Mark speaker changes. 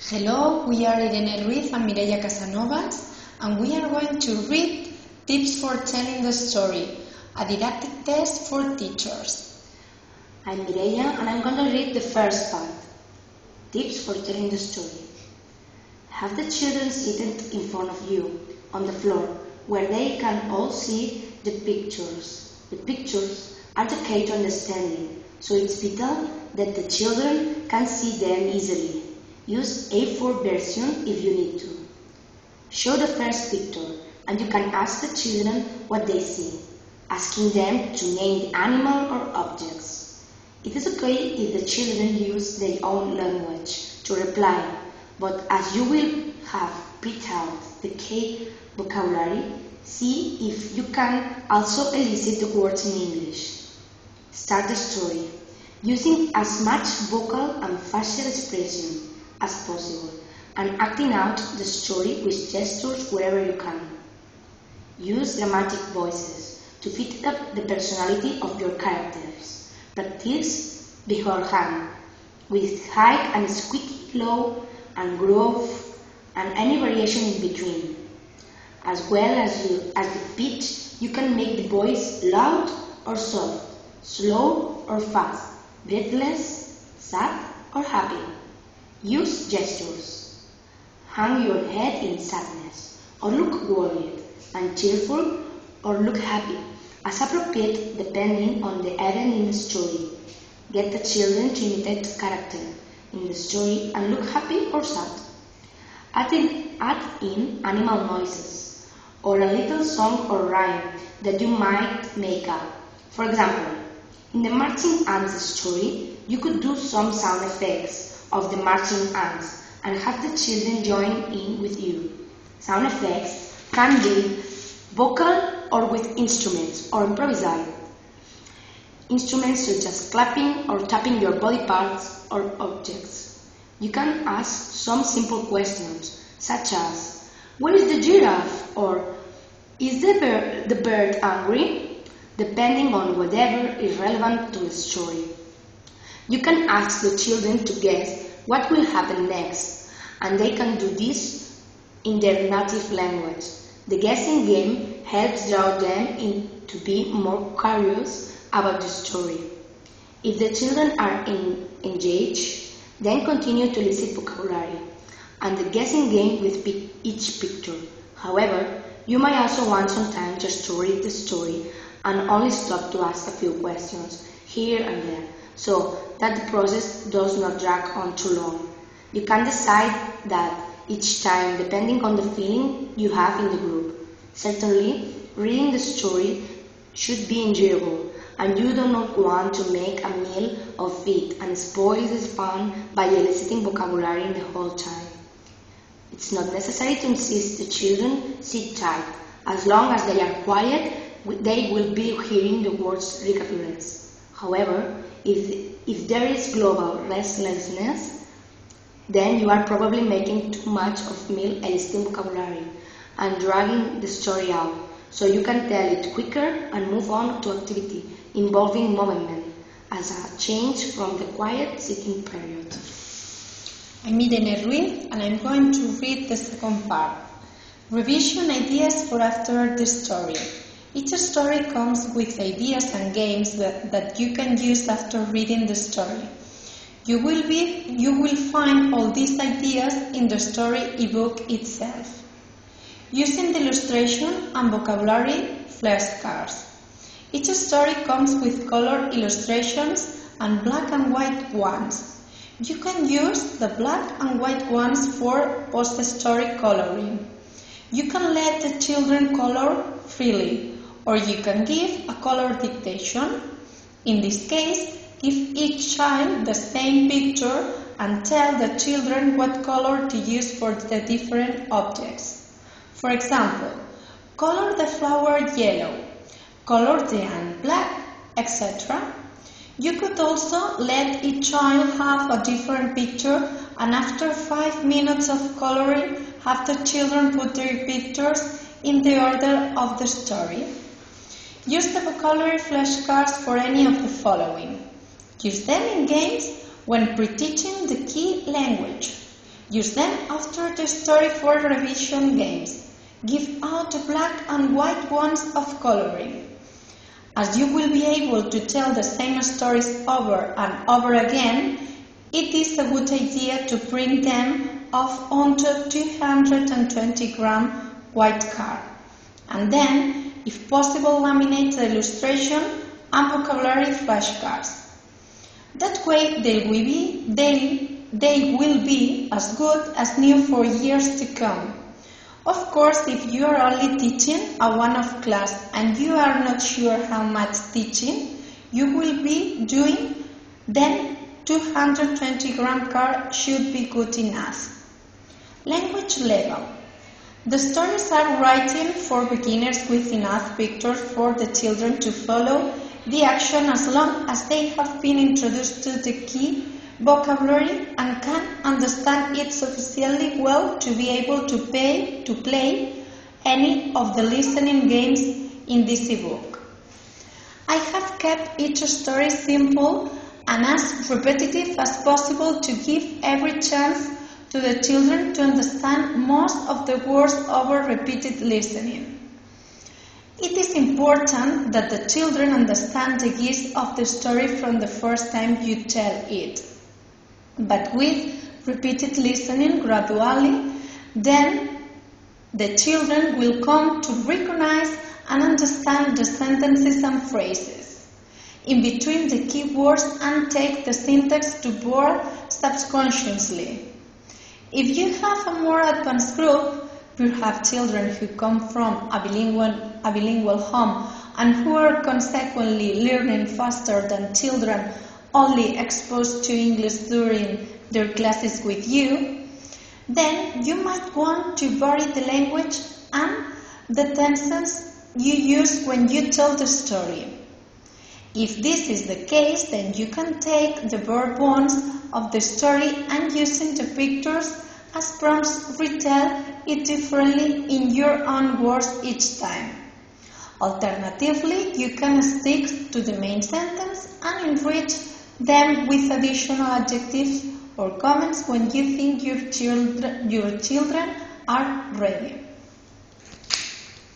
Speaker 1: Hello, we are Irene Ruiz and Mireia Casanovas, and we are going to read Tips for Telling the Story, a didactic test for teachers.
Speaker 2: I'm Mireia and I'm going to read the first part. Tips for telling the story. Have the children seated in front of you on the floor where they can all see the pictures. The pictures are the key to understanding, so it's vital that the children can see them easily. Use A4 version if you need to. Show the first picture and you can ask the children what they see, asking them to name the animal or objects. It is okay if the children use their own language to reply, but as you will have picked out the key vocabulary, see if you can also elicit the words in English. Start the story, using as much vocal and facial expression as possible, and acting out the story with gestures wherever you can. Use dramatic voices to fit up the personality of your characters. Practice beforehand with high and squeaky, low and grove, and any variation in between. As well as the pitch, you can make the voice loud or soft, slow or fast, breathless, sad or happy. Use gestures. Hang your head in sadness, or look worried and cheerful, or look happy, as appropriate depending on the event in the story. Get the children to imitate the character in the story and look happy or sad. Add in animal noises, or a little song or rhyme that you might make up. For example, in the marching ants story, you could do some sound effects of the marching ants and have the children join in with you. Sound effects can be vocal or with instruments or improvised. Instruments such as clapping or tapping your body parts or objects. You can ask some simple questions such as, where is the giraffe? Or, is the bird angry? Depending on whatever is relevant to the story. You can ask the children to guess what will happen next, and they can do this in their native language. The guessing game helps draw them in to be more curious about the story. If the children are engaged, then continue to elicit vocabulary and the guessing game with each picture. However, you might also want some time just to read the story and only stop to ask a few questions here and there, so that the process does not drag on too long. You can decide that each time depending on the feeling you have in the group. Certainly, reading the story should be enjoyable, and you do not want to make a meal of it and spoil the fun by eliciting vocabulary the whole time. It's not necessary to insist the children sit tight. As long as they are quiet, they will be hearing the words regardless. However, if there is global restlessness, then you are probably making too much of meal eliciting vocabulary and dragging the story out, so you can tell it quicker and move on to activity involving movement as a change from the quiet sitting period.
Speaker 1: I'm Irene Ruiz and I'm going to read the second part. Revision ideas for after the story. Each story comes with ideas and games that you can use after reading the story. You will find all these ideas in the story ebook itself. Using the illustration and vocabulary flashcards. Each story comes with color illustrations and black and white ones. You can use the black and white ones for post-story coloring. You can let the children color freely, or you can give a color dictation. In this case, give each child the same picture and tell the children what color to use for the different objects. For example, color the flower yellow, color the ant black, etc. You could also let each child have a different picture, and after 5 minutes of coloring, have the children put their pictures in the order of the story. Use the vocabulary flashcards for any of the following. Use them in games when pre-teaching the key language. Use them after the story for revision games. Give out the black and white ones of coloring. As you will be able to tell the same stories over and over again, it is a good idea to print them off onto 220-gram white card, and then, if possible, laminate the illustration and vocabulary flashcards. That way they will be as good as new for years to come. Of course, if you are only teaching a one-off class and you are not sure how much teaching you will be doing, then 220-gram card should be good enough. Language level. The stories are written for beginners with enough pictures for the children to follow the action as long as they have been introduced to the key vocabulary and can understand it sufficiently well to be able to play any of the listening games in this ebook. I have kept each story simple and as repetitive as possible to give every chance to the children to understand most of the words over repeated listening. It is important that the children understand the gist of the story from the first time you tell it. But with repeated listening gradually, then the children will come to recognize and understand the sentences and phrases in between the key words and take the syntax to board subconsciously. If you have a more advanced group, perhaps children who come from a bilingual home and who are consequently learning faster than children only exposed to English during their classes with you, then you might want to vary the language and the tenses you use when you tell the story. If this is the case, then you can take the verb ones of the story and using the pictures as prompts retell it differently in your own words each time. Alternatively, you can stick to the main sentence and enrich them with additional adjectives or comments when you think your children are ready.